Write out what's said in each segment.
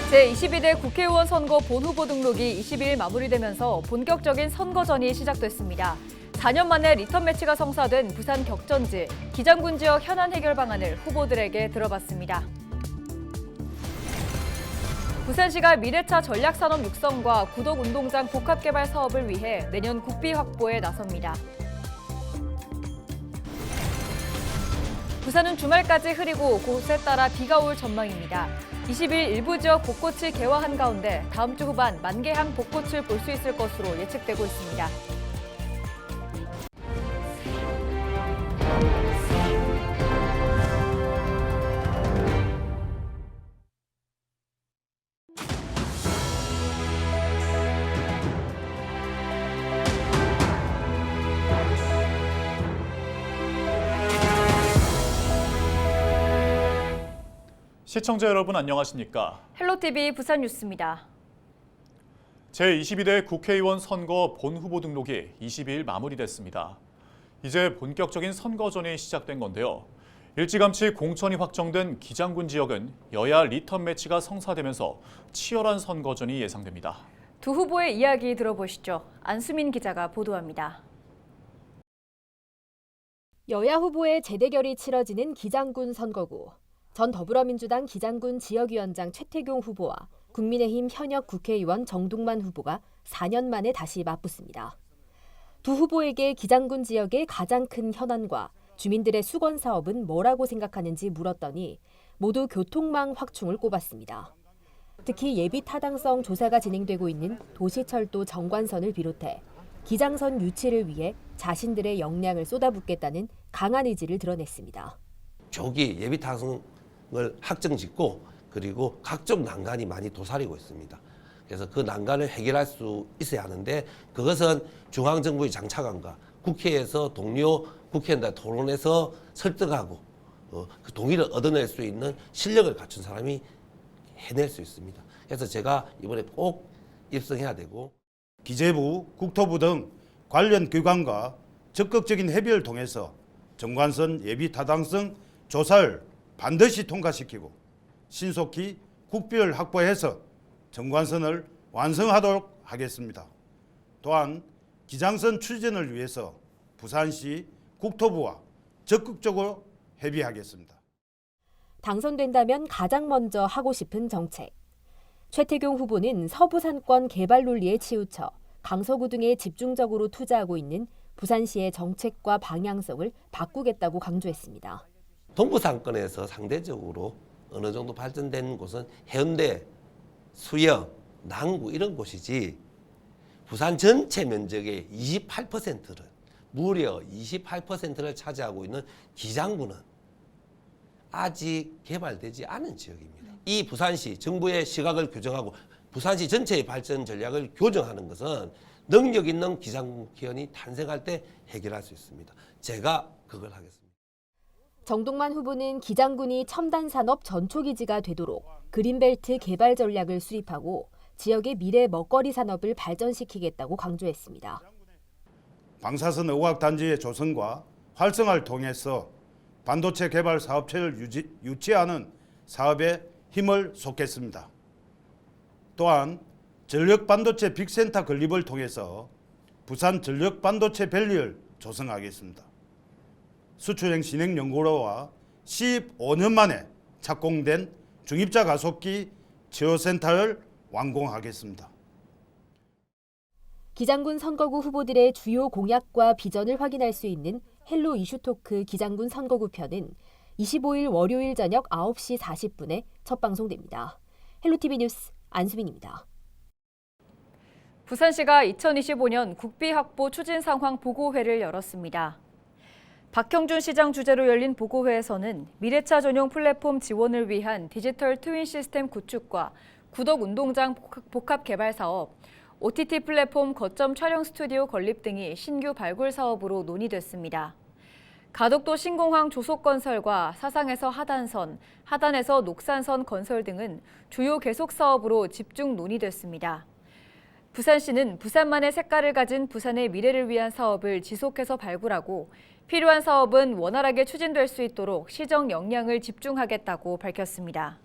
제22대 국회의원 선거 본후보 등록이 22일 마무리되면서 본격적인 선거전이 시작됐습니다. 4년 만에 리턴 매치가 성사된 부산 격전지, 기장군 지역 현안 해결 방안을 후보들에게 들어봤습니다. 부산시가 미래차 전략산업 육성과 구덕운동장 복합개발 사업을 위해 내년 국비 확보에 나섭니다. 부산은 주말까지 흐리고 곳에 따라 비가 올 전망입니다. 20일 일부 지역 벚꽃이 개화한 가운데 다음 주 후반 만개향 벚꽃을 볼 수 있을 것으로 예측되고 있습니다. 시청자 여러분 안녕하십니까? 헬로티비 부산 뉴스입니다. 제22대 국회의원 선거 본후보 등록이 22일 마무리됐습니다. 이제 본격적인 선거전이 시작된 건데요. 일찌감치 공천이 확정된 기장군 지역은 여야 리턴 매치가 성사되면서 치열한 선거전이 예상됩니다. 두 후보의 이야기 들어보시죠. 안수민 기자가 보도합니다. 여야 후보의 재대결이 치러지는 기장군 선거구. 전 더불어민주당 기장군 지역위원장 최태경 후보와 국민의힘 현역 국회의원 정동만 후보가 4년 만에 다시 맞붙습니다. 두 후보에게 기장군 지역의 가장 큰 현안과 주민들의 수건 사업은 뭐라고 생각하는지 물었더니 모두 교통망 확충을 꼽았습니다. 특히 예비 타당성 조사가 진행되고 있는 도시철도 정관선을 비롯해 기장선 유치를 위해 자신들의 역량을 쏟아붓겠다는 강한 의지를 드러냈습니다. 조기 예비 타당성을 확정짓고 그리고 각종 난관이 많이 도사리고 있습니다. 그래서 그 난관을 해결할 수 있어야 하는데 그것은 중앙정부의 장차관과 국회에서 동료 국회의원들 토론해서 설득하고 그 동의를 얻어낼 수 있는 실력을 갖춘 사람이 해낼 수 있습니다. 그래서 제가 이번에 꼭 입성해야 되고 기재부, 국토부 등 관련 기관과 적극적인 협의를 통해서 정관선 예비 타당성 조사를 반드시 통과시키고 신속히 국비를 확보해서 정관선을 완성하도록 하겠습니다. 또한 기장선 추진을 위해서 부산시 국토부와 적극적으로 협의하겠습니다. 당선된다면 가장 먼저 하고 싶은 정책. 최태경 후보는 서부산권 개발 논리에 치우쳐 강서구 등에 집중적으로 투자하고 있는 부산시의 정책과 방향성을 바꾸겠다고 강조했습니다. 동부상권에서 상대적으로 어느 정도 발전된 곳은 해운대, 수영, 남구 이런 곳이지 부산 전체 면적의 28%를 무려 28%를 차지하고 있는 기장군은 아직 개발되지 않은 지역입니다. 이 부산시 정부의 시각을 규정하고 부산시 전체의 발전 전략을 교정하는 것은 능력 있는 기장군 기원이 탄생할 때 해결할 수 있습니다. 제가 그걸 하겠습니다. 정동만 후보는 기장군이 첨단 산업 전초기지가 되도록 그린벨트 개발 전략을 수립하고 지역의 미래 먹거리 산업을 발전시키겠다고 강조했습니다. 방사선 의학단지의 조성과 활성화를 통해서 반도체 개발 사업체를 유치하는 사업에 힘을 쏟겠습니다. 또한 전력반도체 빅센터 건립을 통해서 부산 전력반도체밸리를 조성하겠습니다. 수출형 신흥연구로와 15년 만에 착공된 중입자 가속기 제어센터를 완공하겠습니다. 기장군 선거구 후보들의 주요 공약과 비전을 확인할 수 있는 헬로 이슈토크 기장군 선거구 편은 25일 월요일 저녁 9시 40분에 첫 방송됩니다. 헬로티비 뉴스 안수민입니다. 부산시가 2025년 국비 확보 추진 상황 보고회를 열었습니다. 박형준 시장 주재로 열린 보고회에서는 미래차 전용 플랫폼 지원을 위한 디지털 트윈 시스템 구축과 구덕운동장 복합 개발 사업, OTT 플랫폼 거점 촬영 스튜디오 건립 등이 신규 발굴 사업으로 논의됐습니다. 가덕도 신공항 조속건설과 사상에서 하단선, 하단에서 녹산선 건설 등은 주요 계속 사업으로 집중 논의됐습니다. 부산시는 부산만의 색깔을 가진 부산의 미래를 위한 사업을 지속해서 발굴하고 필요한 사업은 원활하게 추진될 수 있도록 시정 역량을 집중하겠다고 밝혔습니다.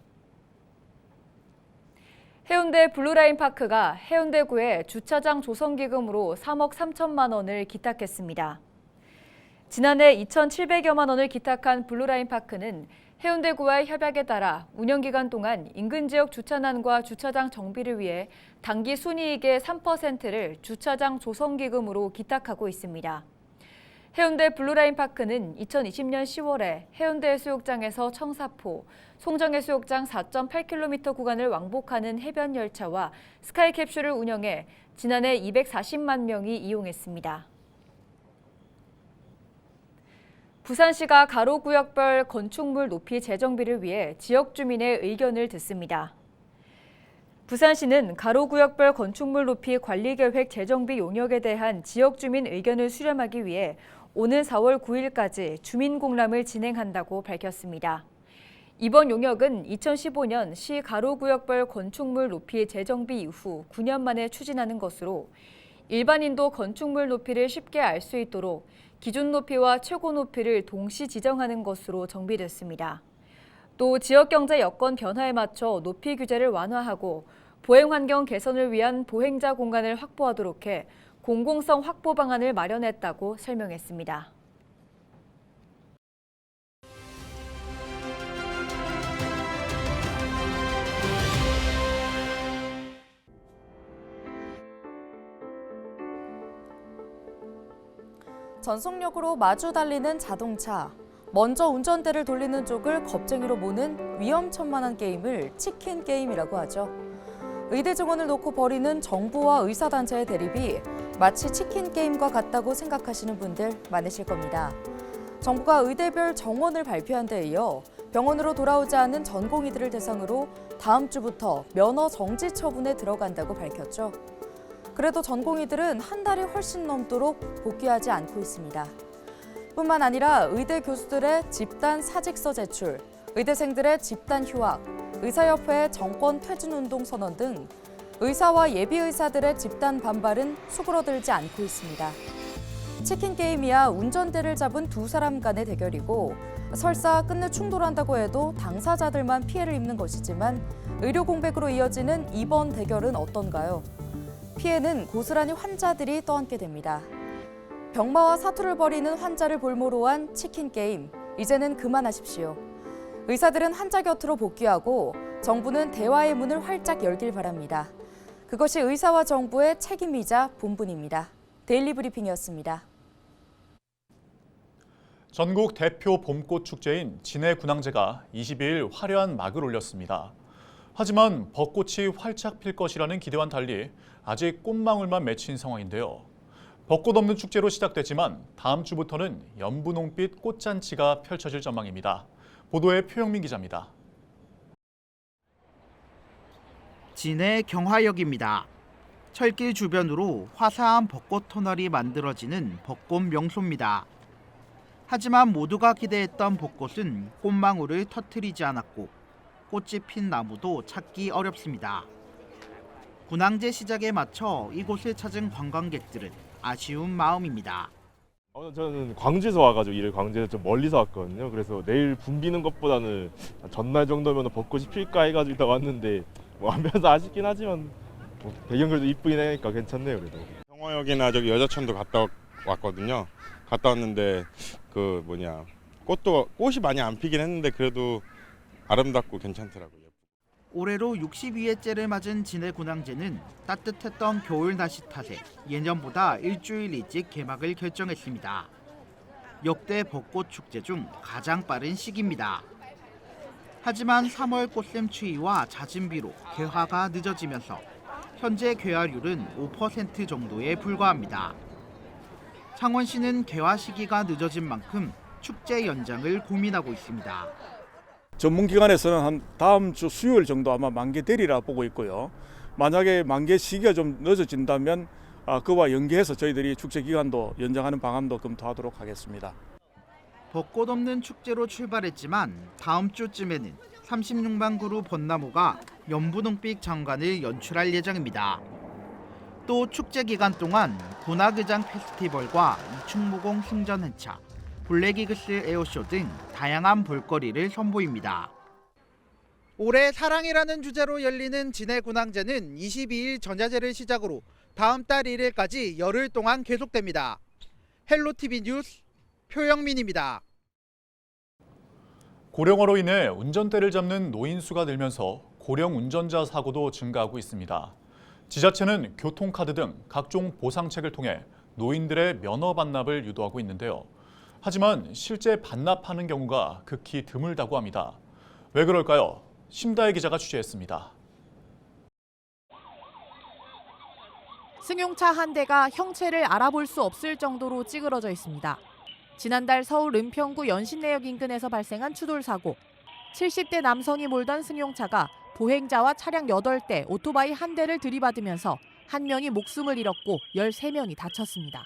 해운대 블루라인 파크가 해운대구에 주차장 조성 기금으로 3억 3천만 원을 기탁했습니다. 지난해 2,700여만 원을 기탁한 블루라인 파크는 해운대구와의 협약에 따라 운영 기간 동안 인근 지역 주차난과 주차장 정비를 위해 당기 순이익의 3%를 주차장 조성 기금으로 기탁하고 있습니다. 해운대 블루라인 파크는 2020년 10월에 해운대 해수욕장에서 청사포, 송정 해수욕장 4.8km 구간을 왕복하는 해변 열차와 스카이캡슐을 운영해 지난해 240만 명이 이용했습니다. 부산시가 가로구역별 건축물 높이 재정비를 위해 지역 주민의 의견을 듣습니다. 부산시는 가로구역별 건축물 높이 관리계획 재정비 용역에 대한 지역 주민 의견을 수렴하기 위해 오는 4월 9일까지 주민공람을 진행한다고 밝혔습니다. 이번 용역은 2015년 시 가로구역별 건축물 높이 재정비 이후 9년 만에 추진하는 것으로 일반인도 건축물 높이를 쉽게 알 수 있도록 기준 높이와 최고 높이를 동시 지정하는 것으로 정비됐습니다. 또 지역경제 여건 변화에 맞춰 높이 규제를 완화하고 보행환경 개선을 위한 보행자 공간을 확보하도록 해 공공성 확보 방안을 마련했다고 설명했습니다. 전속력으로 마주 달리는 자동차. 먼저 운전대를 돌리는 쪽을 겁쟁이로 모는 위험천만한 게임을 치킨 게임이라고 하죠. 의대 정원을 놓고 벌이는 정부와 의사단체의 대립이 마치 치킨 게임과 같다고 생각하시는 분들 많으실 겁니다. 정부가 의대별 정원을 발표한 데 이어 병원으로 돌아오지 않는 전공의들을 대상으로 다음 주부터 면허 정지 처분에 들어간다고 밝혔죠. 그래도 전공의들은 한 달이 훨씬 넘도록 복귀하지 않고 있습니다. 뿐만 아니라 의대 교수들의 집단 사직서 제출, 의대생들의 집단 휴학, 의사협회의 정권 퇴진운동 선언 등 의사와 예비의사들의 집단 반발은 수그러들지 않고 있습니다. 치킨 게임이야 운전대를 잡은 두 사람 간의 대결이고 설사 끝내 충돌한다고 해도 당사자들만 피해를 입는 것이지만 의료 공백으로 이어지는 이번 대결은 어떤가요? 피해는 고스란히 환자들이 떠안게 됩니다. 병마와 사투를 벌이는 환자를 볼모로 한 치킨 게임, 이제는 그만하십시오. 의사들은 환자 곁으로 복귀하고 정부는 대화의 문을 활짝 열길 바랍니다. 그것이 의사와 정부의 책임이자 본분입니다. 데일리 브리핑이었습니다. 전국 대표 봄꽃 축제인 진해군항제가 22일 화려한 막을 올렸습니다. 하지만 벚꽃이 활짝 필 것이라는 기대와는 달리 아직 꽃망울만 맺힌 상황인데요. 벚꽃 없는 축제로 시작됐지만 다음 주부터는 연분홍빛 꽃잔치가 펼쳐질 전망입니다. 보도에 표영민 기자입니다. 진해 경화역입니다. 철길 주변으로 화사한 벚꽃 터널이 만들어지는 벚꽃 명소입니다. 하지만 모두가 기대했던 벚꽃은 꽃망울을 터뜨리지 않았고 꽃이 핀 나무도 찾기 어렵습니다. 군항제 시작에 맞춰 이곳을 찾은 관광객들은 아쉬운 마음입니다. 저는 광주에서 와가지고 일을 광주에서 좀 멀리서 왔거든요. 그래서 내일 붐 비는 것보다는 전날 정도면 벚꽃이 필까 해가지고 일단 왔는데 뭐 하면서 아쉽긴 하지만 뭐 배경글도 이쁘긴 하니까 괜찮네요. 그래도 경화역이나 저기 여자천도 갔다 왔거든요. 갔다 왔는데 꽃이 많이 안 피긴 했는데 그래도 아름답고 괜찮더라고요. 올해로 62회째를 맞은 진해군항제는 따뜻했던 겨울 날씨 탓에 예년보다 일주일 일찍 개막을 결정했습니다. 역대 벚꽃 축제 중 가장 빠른 시기입니다. 하지만 3월 꽃샘 추위와 잦은 비로 개화가 늦어지면서 현재 개화율은 5% 정도에 불과합니다. 창원시는 개화 시기가 늦어진 만큼 축제 연장을 고민하고 있습니다. 전문기관에서는 한 다음 주 수요일 정도 아마 만개되리라 보고 있고요. 만약에 만개 시기가 좀 늦어진다면 그와 연계해서 저희들이 축제 기간도 연장하는 방안도 검토하도록 하겠습니다. 벚꽃 없는 축제로 출발했지만 다음 주쯤에는 36만 그루 벚나무가 연분홍빛 장관을 연출할 예정입니다. 또 축제 기간 동안 군악의장 페스티벌과 이충무공 승전행차, 블랙이글스 에어쇼 등 다양한 볼거리를 선보입니다. 올해 사랑이라는 주제로 열리는 진해군항제는 22일 전야제를 시작으로 다음 달 1일까지 열흘 동안 계속됩니다. 헬로티비 뉴스 표영민입니다. 고령화로 인해 운전대를 잡는 노인 수가 늘면서 고령 운전자 사고도 증가하고 있습니다. 지자체는 교통카드 등 각종 보상책을 통해 노인들의 면허 반납을 유도하고 있는데요. 하지만 실제 반납하는 경우가 극히 드물다고 합니다. 왜 그럴까요? 심다혜 기자가 취재했습니다. 승용차 한 대가 형체를 알아볼 수 없을 정도로 찌그러져 있습니다. 지난달 서울 은평구 연신내역 인근에서 발생한 추돌 사고. 70대 남성이 몰던 승용차가 보행자와 차량 8대, 오토바이 한 대를 들이받으면서 한 명이 목숨을 잃었고 13명이 다쳤습니다.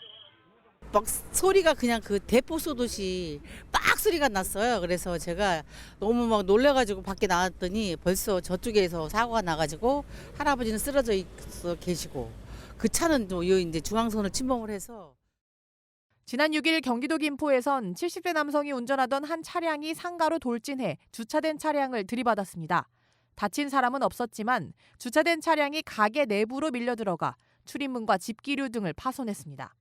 막 소리가 그냥 그 대포 쏘듯이 빡 소리가 났어요. 그래서 제가 너무 막 놀래가지고 밖에 나왔더니 벌써 저쪽에서 사고가 나가지고 할아버지는 쓰러져 있어 계시고 그 차는 또 이제 중앙선을 침범을 해서. 지난 6일 경기도 김포에선 70대 남성이 운전하던 한 차량이 상가로 돌진해 주차된 차량을 들이받았습니다. 다친 사람은 없었지만 주차된 차량이 가게 내부로 밀려 들어가 출입문과 집기류 등을 파손했습니다.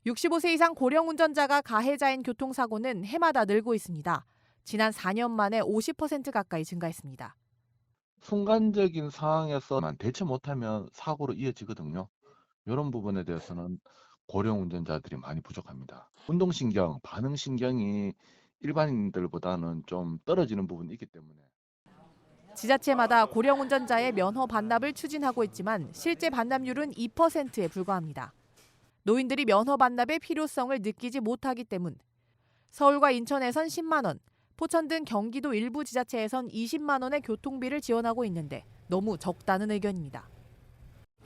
65세 이상 고령 운전자가 가해자인 교통사고는 해마다 늘고 있습니다. 지난 4년 만에 50% 가까이 증가했습니다. 순간적인 상황에서만 대처 못하면 사고로 이어지거든요. 이런 부분에 대해서는 고령 운전자들이 많이 부족합니다. 운동신경, 반응신경이 일반인들보다는 좀 떨어지는 부분이 있기 때문에. 지자체마다 고령 운전자의 면허 반납을 추진하고 있지만 실제 반납률은 2%에 불과합니다. 노인들이 면허 반납의 필요성을 느끼지 못하기 때문. 서울과 인천에선 10만 원, 포천 등 경기도 일부 지자체에선 20만 원의 교통비를 지원하고 있는데 너무 적다는 의견입니다.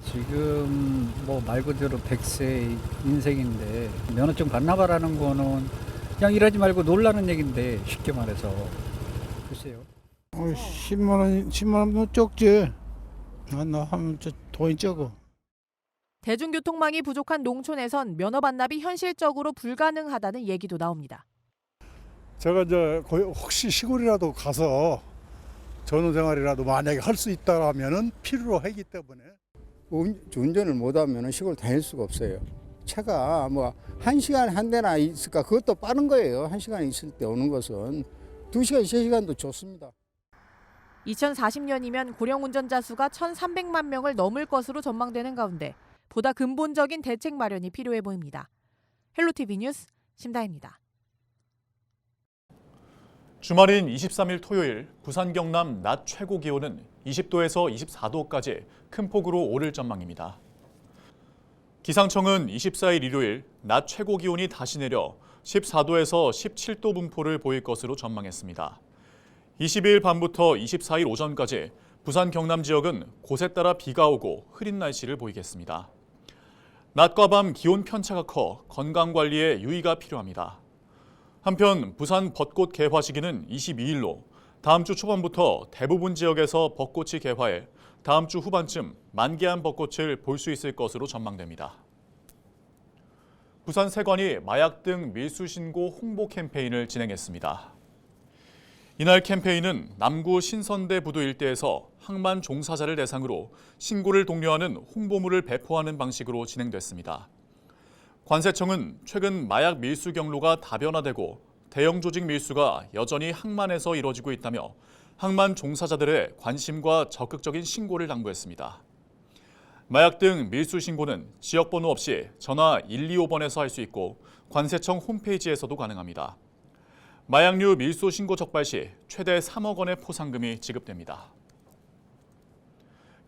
지금 뭐 말 그대로 100세 인생인데 면허증 반납하라는 거는 그냥 일하지 말고 놀라는 얘기인데 쉽게 말해서 글쎄요. 10만 원 적지. 나 하면 돈이 적어. 대중교통망이 부족한 농촌에선 면허 반납이 현실적으로 불가능하다는 얘기도 나옵니다. 제가 이제 혹시 시골이라도 가서 전후생활이라도 만약에 할 수 있다라면은 필요로 하기 때문에. 운전을 못하면 시골 다닐 수가 없어요. 차가 뭐 1시간 한 대나 있을까 그것도 빠른 거예요. 1시간 있을 때 오는 것은 2시간, 3시간도 좋습니다. 2040년이면 고령 운전자 수가 1,300만 명을 넘을 것으로 전망되는 가운데 보다 근본적인 대책 마련이 필요해 보입니다. 헬로티비 뉴스 심다혜입니다. 주말인 23일 토요일 부산 경남 낮 최고 기온은 20도에서 24도까지 큰 폭으로 오를 전망입니다. 기상청은 24일 일요일 낮 최고 기온이 다시 내려 14도에서 17도 분포를 보일 것으로 전망했습니다. 22일 밤부터 24일 오전까지 부산 경남 지역은 곳에 따라 비가 오고 흐린 날씨를 보이겠습니다. 낮과 밤 기온 편차가 커 건강관리에 유의가 필요합니다. 한편 부산 벚꽃 개화 시기는 22일로 다음 주 초반부터 대부분 지역에서 벚꽃이 개화해 다음 주 후반쯤 만개한 벚꽃을 볼 수 있을 것으로 전망됩니다. 부산 세관이 마약 등 밀수 신고 홍보 캠페인을 진행했습니다. 이날 캠페인은 남구 신선대 부두 일대에서 항만 종사자를 대상으로 신고를 독려하는 홍보물을 배포하는 방식으로 진행됐습니다. 관세청은 최근 마약 밀수 경로가 다변화되고 대형 조직 밀수가 여전히 항만에서 이뤄지고 있다며 항만 종사자들의 관심과 적극적인 신고를 당부했습니다. 마약 등 밀수 신고는 지역번호 없이 전화 125번에서 할 수 있고 관세청 홈페이지에서도 가능합니다. 마약류 밀수 신고 적발 시 최대 3억 원의 포상금이 지급됩니다.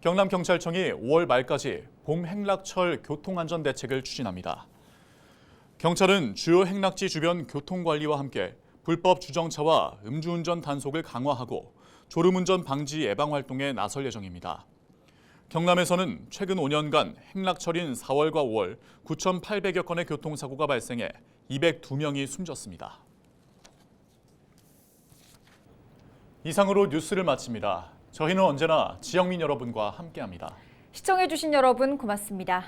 경남경찰청이 5월 말까지 봄 행락철 교통안전 대책을 추진합니다. 경찰은 주요 행락지 주변 교통관리와 함께 불법 주정차와 음주운전 단속을 강화하고 졸음운전 방지 예방 활동에 나설 예정입니다. 경남에서는 최근 5년간 행락철인 4월과 5월 9,800여 건의 교통사고가 발생해 202명이 숨졌습니다. 이상으로 뉴스를 마칩니다. 저희는 언제나 지역민 여러분과 함께합니다. 시청해주신 여러분 고맙습니다.